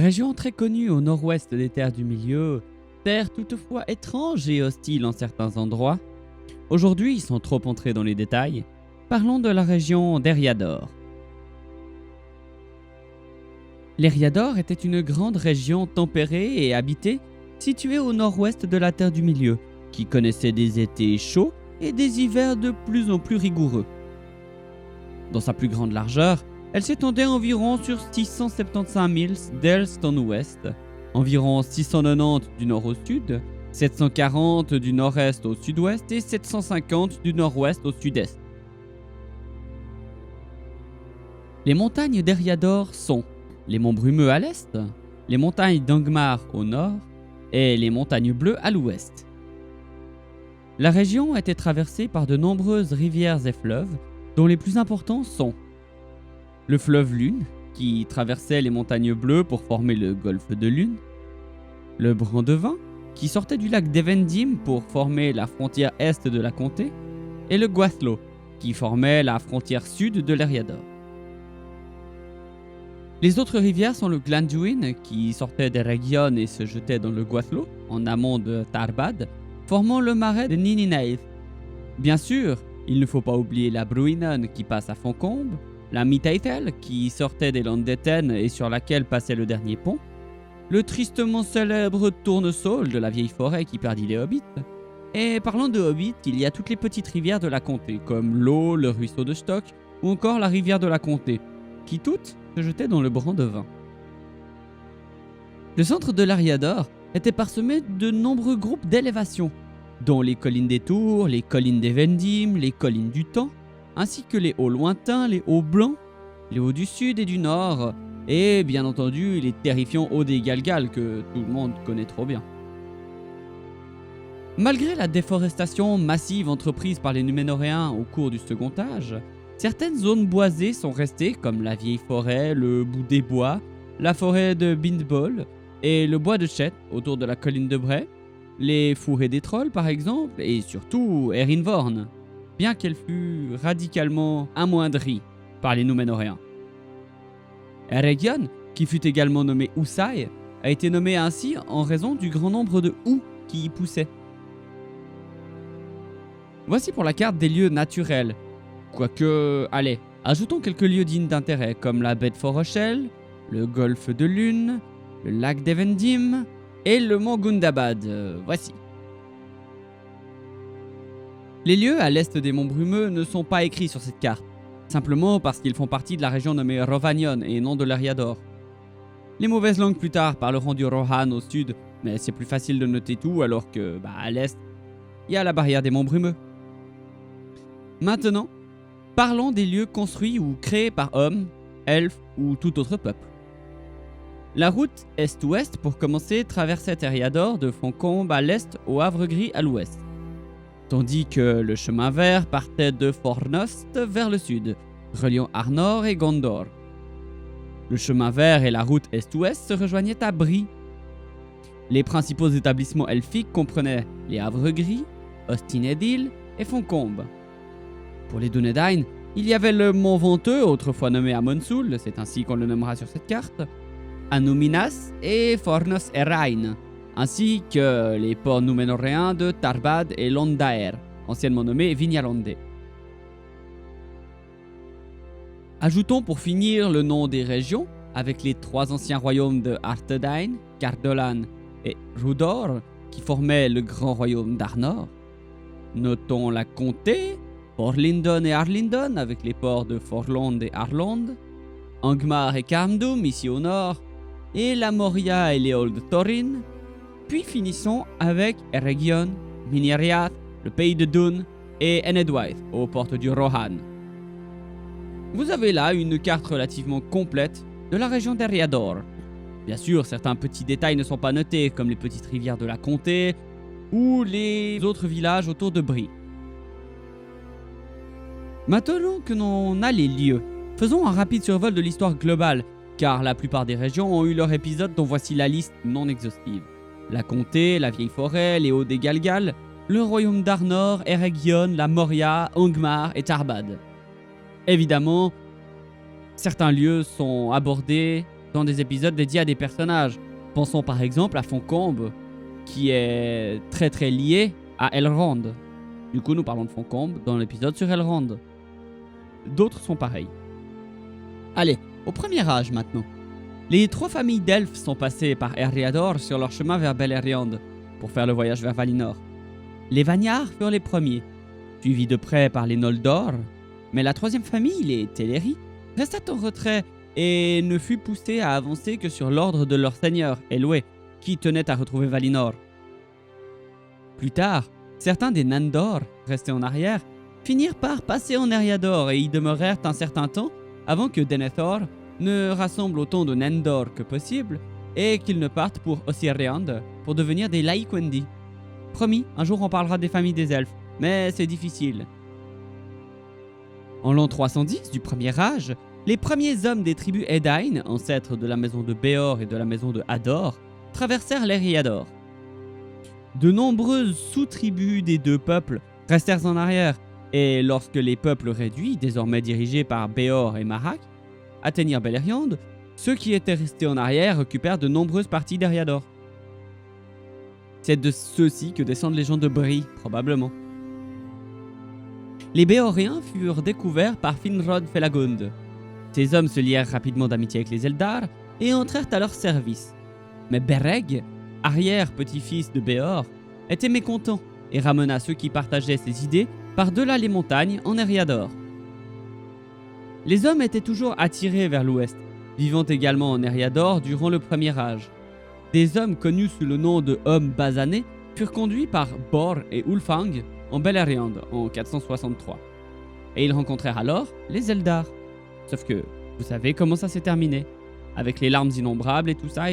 Région très connue au nord-ouest des terres du milieu, terre toutefois étrange et hostile en certains endroits. Aujourd'hui, sans trop entrer dans les détails, parlons de la région d'Eriador. L'Eriador était une grande région tempérée et habitée, située au nord-ouest de la terre du milieu, qui connaissait des étés chauds et des hivers de plus en plus rigoureux. Dans sa plus grande largeur, elle s'étendait environ sur 675 milles d'est en ouest, environ 690 du nord au sud, 740 du nord-est au sud-ouest et 750 du nord-ouest au sud-est. Les montagnes d'Eriador sont les monts Brumeux à l'est, les montagnes d'Angmar au nord et les montagnes Bleues à l'ouest. La région était traversée par de nombreuses rivières et fleuves, dont les plus importants sont le fleuve Lune, qui traversait les montagnes Bleues pour former le golfe de Lune, le Brandevin, qui sortait du lac Devendim pour former la frontière est de la comté, et le Gwathlo, qui formait la frontière sud de l'Eriador. Les autres rivières sont le Glanduin, qui sortait d'Eregion et se jetait dans le Gwathlo, en amont de Tarbad, formant le marais de Nininaith. Bien sûr, il ne faut pas oublier la Bruinon qui passe à Foncombe, la Mitaithel qui sortait des Landes d'Éten et sur laquelle passait le dernier pont, le tristement célèbre tournesol de la vieille forêt qui perdit les hobbits. Et parlant de hobbits, il y a toutes les petites rivières de la comté, comme l'Eau, le ruisseau de Stock ou encore la rivière de la comté, qui toutes se jetaient dans le Brandevin. Le centre de l'Eriador était parsemé de nombreux groupes d'élévation, dont les collines des Tours, les collines des Vendim, les collines du Temps, ainsi que les hauts lointains, les hauts blancs, les hauts du sud et du nord, et bien entendu les terrifiants hauts des Galgal que tout le monde connaît trop bien. Malgré la déforestation massive entreprise par les Núménoréens au cours du Second Âge, certaines zones boisées sont restées comme la vieille forêt, le bout des bois, la forêt de Bindbol et le bois de Chet autour de la colline de Bray, les fourrés des trolls par exemple, et surtout Erinvorn, bien qu'elle fût radicalement amoindrie par les Núménoréens. Eregion, qui fut également nommé Ousai, a été nommé ainsi en raison du grand nombre de houx qui y poussaient. Voici pour la carte des lieux naturels. Quoique, allez, ajoutons quelques lieux dignes d'intérêt comme la baie de Fort Rochelle, le golfe de Lune, le lac d'Evendim et le mont Gundabad. Voici. Les lieux à l'est des monts Brumeux ne sont pas écrits sur cette carte, simplement parce qu'ils font partie de la région nommée Rovanion et non de l'Eriador. Les mauvaises langues plus tard parleront du Rohan au sud, mais c'est plus facile de noter tout alors que, à l'est, il y a la barrière des monts Brumeux. Maintenant, parlons des lieux construits ou créés par hommes, elfes ou tout autre peuple. La route est-ouest, pour commencer, traversait Eriador de Foncombe à l'est au Havre Gris à l'ouest, tandis que le chemin vert partait de Fornost vers le sud, reliant Arnor et Gondor. Le chemin vert et la route est-ouest se rejoignaient à Brie. Les principaux établissements elfiques comprenaient les Havre Gris, Ostinedil et Foncombe. Pour les Dúnedain, il y avait le mont Venteux, autrefois nommé Amonsul, c'est ainsi qu'on le nommera sur cette carte, Anuminas et Fornos Erain, ainsi que les ports núménoréens de Tarbad et Londaer, anciennement nommés Vignalonde. Ajoutons pour finir le nom des régions, avec les trois anciens royaumes de Arthedain, Cardolan et Rudor, qui formaient le grand royaume d'Arnor. Notons la comté, Forlindon et Arlindon, avec les ports de Forlond et Arlond, Angmar et Carmdum, ici au nord, et la Moria et l'Éole de Thorin. Puis finissons avec Eregion, Miniriath, le pays de Dun et Enedwaith, aux portes du Rohan. Vous avez là une carte relativement complète de la région d'Eriador. Bien sûr, certains petits détails ne sont pas notés, comme les petites rivières de la comté ou les autres villages autour de Brie. Maintenant que l'on a les lieux, faisons un rapide survol de l'histoire globale, car la plupart des régions ont eu leur épisode dont voici la liste non exhaustive. La comté, la vieille forêt, les hauts des Galgal, le royaume d'Arnor, Eregion, la Moria, Angmar et Tarbad. Évidemment, certains lieux sont abordés dans des épisodes dédiés à des personnages. Pensons par exemple à Foncombe, qui est très lié à Elrond. Du coup, nous parlons de Foncombe dans l'épisode sur Elrond. D'autres sont pareils. Allez, au premier âge maintenant. Les 3 familles d'elfes sont passées par Eriador sur leur chemin vers Beleriand pour faire le voyage vers Valinor. Les Vanyar furent les premiers, suivis de près par les Noldor, mais la 3e famille, les Teleri, resta en retrait et ne fut poussée à avancer que sur l'ordre de leur seigneur, Elwë, qui tenait à retrouver Valinor. Plus tard, certains des Nandor, restés en arrière, finirent par passer en Eriador et y demeurèrent un certain temps avant que Denethor ne rassemble autant de Nandor que possible et qu'ils ne partent pour Osiriand pour devenir des Laïquendi. Promis, un jour on parlera des familles des elfes, mais c'est difficile. En l'an 310 du premier âge, les premiers hommes des tribus Edain, ancêtres de la maison de Béor et de la maison de Hador, traversèrent l'Eriador. De nombreuses sous-tribus des 2 peuples restèrent en arrière, et lorsque les peuples réduits, désormais dirigés par Béor et Marak, atteignirent Beleriand, ceux qui étaient restés en arrière occupèrent de nombreuses parties d'Eriador. C'est de ceux-ci que descendent les gens de Bree, probablement. Les Béoriens furent découverts par Finrod Felagund. Ces hommes se lièrent rapidement d'amitié avec les Eldar et entrèrent à leur service. Mais Bereg, arrière-petit-fils de Béor, était mécontent et ramena ceux qui partageaient ses idées par-delà les montagnes en Eriador. Les hommes étaient toujours attirés vers l'ouest, vivant également en Eriador durant le premier âge. Des hommes connus sous le nom de hommes basanés furent conduits par Bor et Ulfang en Beleriand en 463. Et ils rencontrèrent alors les Eldar. Sauf que, vous savez comment ça s'est terminé, avec les larmes innombrables et tout ça.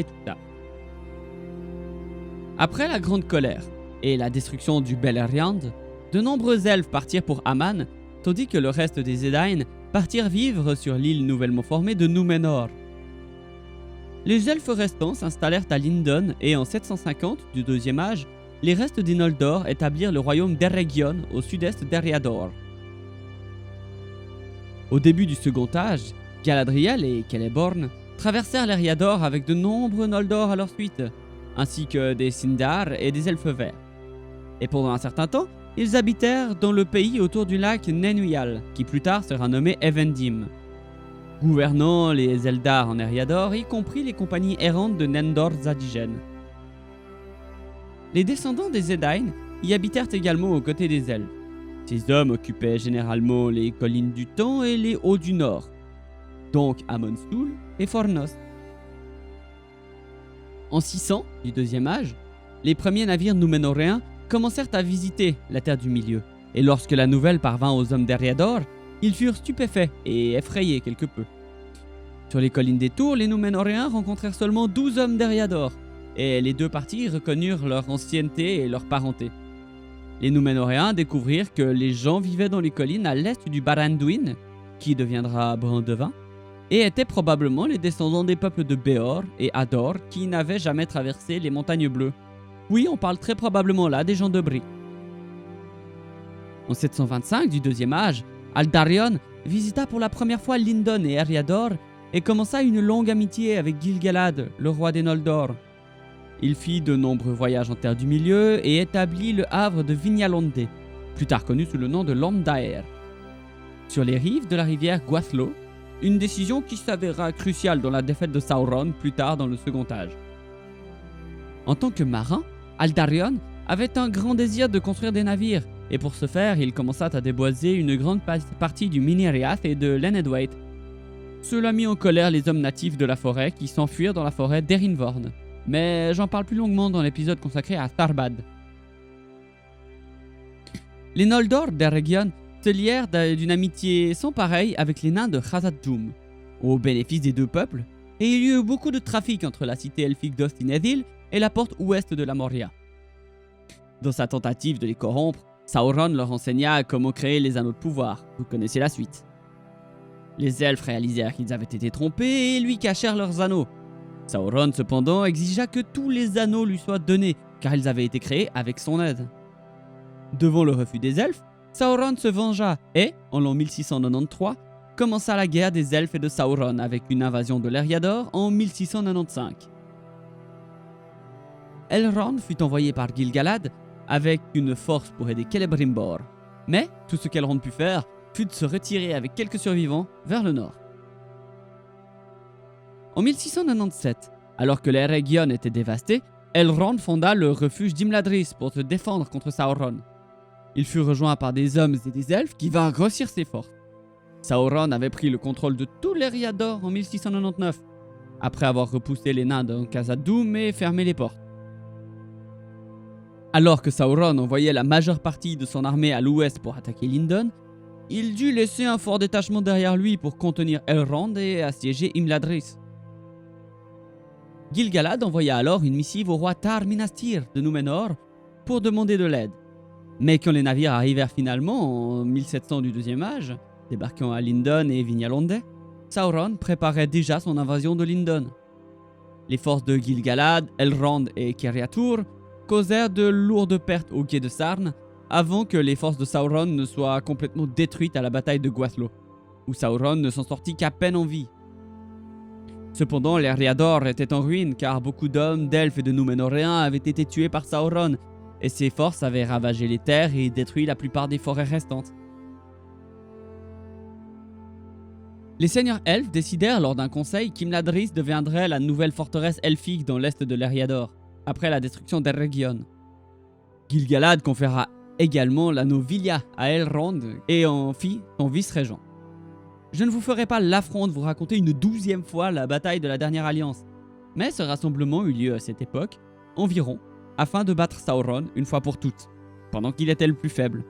Après la grande colère et la destruction du Beleriand, de nombreux elfes partirent pour Aman, tandis que le reste des Edain partirent vivre sur l'île nouvellement formée de Númenor. Les elfes restants s'installèrent à Lindon et en 750 du deuxième âge, les restes des Noldor établirent le royaume d'Eregion au sud-est d'Eriador. Au début du second âge, Galadriel et Celeborn traversèrent l'Eriador avec de nombreux Noldor à leur suite, ainsi que des Sindar et des Elfes Verts. Et pendant un certain temps, ils habitèrent dans le pays autour du lac Nenuyal, qui plus tard sera nommé Evendim, gouvernant les Eldar en Eriador, y compris les compagnies errantes de Nendor Zadigen. Les descendants des Edain y habitèrent également aux côtés des elfes. Ces hommes occupaient généralement les collines du Temps et les hauts du Nord, donc Amonsul et Fornos. En 600 du deuxième âge, les premiers navires nouménoréens commencèrent à visiter la Terre du Milieu, et lorsque la nouvelle parvint aux hommes d'Eriador, ils furent stupéfaits et effrayés quelque peu. Sur les collines des Tours, les Núménoréens rencontrèrent seulement 12 hommes d'Eriador, et les 2 parties reconnurent leur ancienneté et leur parenté. Les Núménoréens découvrirent que les gens vivaient dans les collines à l'est du Baranduin, qui deviendra Brandevin, et étaient probablement les descendants des peuples de Béor et Hador qui n'avaient jamais traversé les montagnes bleues. Oui, on parle très probablement là des gens de Bree. En 725 du deuxième âge, Aldarion visita pour la première fois Lindon et Eriador et commença une longue amitié avec Gil-galad, le roi des Noldor. Il fit de nombreux voyages en Terre du Milieu et établit le havre de Vignalonde, plus tard connu sous le nom de Landaer, sur les rives de la rivière Gwathlo, une décision qui s'avéra cruciale dans la défaite de Sauron plus tard dans le second âge. En tant que marin, Aldarion avait un grand désir de construire des navires, et pour ce faire, il commença à déboiser une grande partie du Mineriath et de l'Enedwaith. Cela mit en colère les hommes natifs de la forêt qui s'enfuirent dans la forêt d'Erinvorn. Mais j'en parle plus longuement dans l'épisode consacré à Tharbad. Les Noldor d'Eregion se lièrent d'une amitié sans pareille avec les nains de Khazad-dûm, au bénéfice des 2 peuples, et il y eut beaucoup de trafic entre la cité elfique d'Ostin-Edil et la porte ouest de la Moria. Dans sa tentative de les corrompre, Sauron leur enseigna comment créer les anneaux de pouvoir. Vous connaissez la suite. Les elfes réalisèrent qu'ils avaient été trompés et lui cachèrent leurs anneaux. Sauron, cependant, exigea que tous les anneaux lui soient donnés, car ils avaient été créés avec son aide. Devant le refus des elfes, Sauron se vengea et, en l'an 1693, commença la guerre des elfes et de Sauron avec une invasion de l'Eriador en 1695. Elrond fut envoyé par Gil-galad avec une force pour aider Celebrimbor, mais tout ce qu'Elrond put faire fut de se retirer avec quelques survivants vers le nord. En 1697, alors que l'Eregion était dévastée, Elrond fonda le refuge d'Imladris pour se défendre contre Sauron. Il fut rejoint par des hommes et des elfes qui vinrent grossir ses forces. Sauron avait pris le contrôle de tout l'Eriador en 1699, après avoir repoussé les nains de Khazad-dûm et fermé les portes. Alors que Sauron envoyait la majeure partie de son armée à l'ouest pour attaquer Lindon, il dut laisser un fort détachement derrière lui pour contenir Elrond et assiéger Imladris. Gil-galad envoya alors une missive au roi Tar-Minastir de Númenor pour demander de l'aide. Mais quand les navires arrivèrent finalement en 1700 du Deuxième Âge, débarquant à Lindon et Vignalonde, Sauron préparait déjà son invasion de Lindon. Les forces de Gil-galad, Elrond et Kériatur causèrent de lourdes pertes au quai de Sarn avant que les forces de Sauron ne soient complètement détruites à la bataille de Gwathlo, où Sauron ne s'en sortit qu'à peine en vie. Cependant, l'Eriador était en ruine car beaucoup d'hommes, d'elfes et de Núménoréens avaient été tués par Sauron, et ses forces avaient ravagé les terres et détruit la plupart des forêts restantes. Les seigneurs elfes décidèrent lors d'un conseil qu'Imladris deviendrait la nouvelle forteresse elfique dans l'est de l'Eriador, après la destruction d'Eregion. Gil-galad conféra également l'anneau Vilya à Elrond et en fit son vice-régent. Je ne vous ferai pas l'affront de vous raconter une 12e fois la bataille de la dernière alliance, mais ce rassemblement eut lieu à cette époque, environ, afin de battre Sauron une fois pour toutes, pendant qu'il était le plus faible.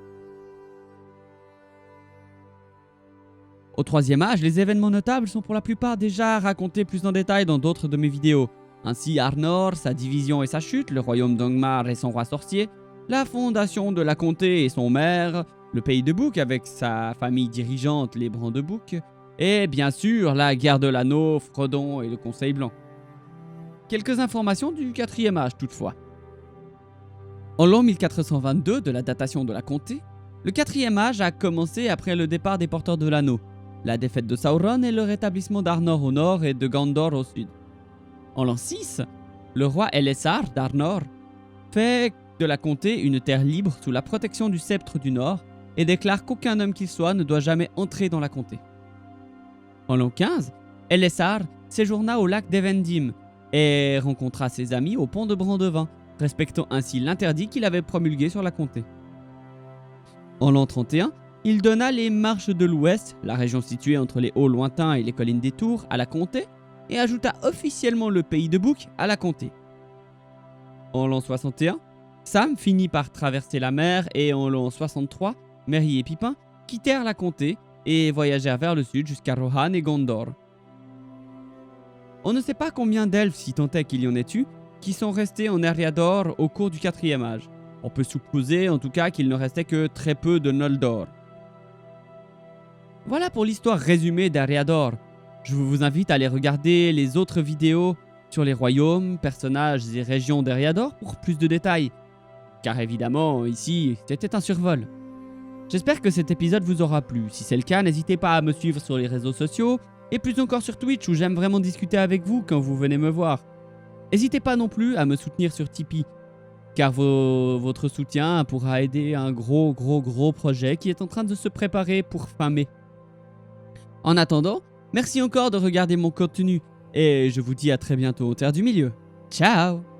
Au Troisième Âge, les événements notables sont pour la plupart déjà racontés plus en détail dans d'autres de mes vidéos. Ainsi Arnor, sa division et sa chute, le royaume d'Angmar et son roi sorcier, la fondation de la comté et son maire, le pays de Bouc avec sa famille dirigeante, les Brandebouc, et bien sûr la guerre de l'anneau, Frodon et le Conseil Blanc. Quelques informations du 4e âge toutefois. En l'an 1422 de la datation de la comté, le 4e âge a commencé après le départ des porteurs de l'anneau, la défaite de Sauron et le rétablissement d'Arnor au nord et de Gondor au sud. En l'an 6, le roi Elessar d'Arnor fait de la comté une terre libre sous la protection du sceptre du Nord et déclare qu'aucun homme qu'il soit ne doit jamais entrer dans la comté. En l'an 15, Elessar séjourna au lac d'Evendim et rencontra ses amis au pont de Brandevin, respectant ainsi l'interdit qu'il avait promulgué sur la comté. En l'an 31, il donna les marches de l'Ouest, la région située entre les hauts lointains et les collines des Tours, à la comté, et ajouta officiellement le pays de Bouc à la comté. En l'an 61, Sam finit par traverser la mer et en l'an 63, Merry et Pipin quittèrent la comté et voyagèrent vers le sud jusqu'à Rohan et Gondor. On ne sait pas combien d'elfes, si tant est qu'il y en ait eu, qui sont restés en Eriador au cours du 4e âge. On peut supposer en tout cas qu'il ne restait que très peu de Noldor. Voilà pour l'histoire résumée d'Eriador. Je vous invite à aller regarder les autres vidéos sur les royaumes, personnages et régions d'Eriador pour plus de détails. Car évidemment, ici, c'était un survol. J'espère que cet épisode vous aura plu. Si c'est le cas, n'hésitez pas à me suivre sur les réseaux sociaux et plus encore sur Twitch où j'aime vraiment discuter avec vous quand vous venez me voir. N'hésitez pas non plus à me soutenir sur Tipeee, car votre soutien pourra aider un gros projet qui est en train de se préparer pour fin mai. En attendant, merci encore de regarder mon contenu et je vous dis à très bientôt au Terre du Milieu. Ciao!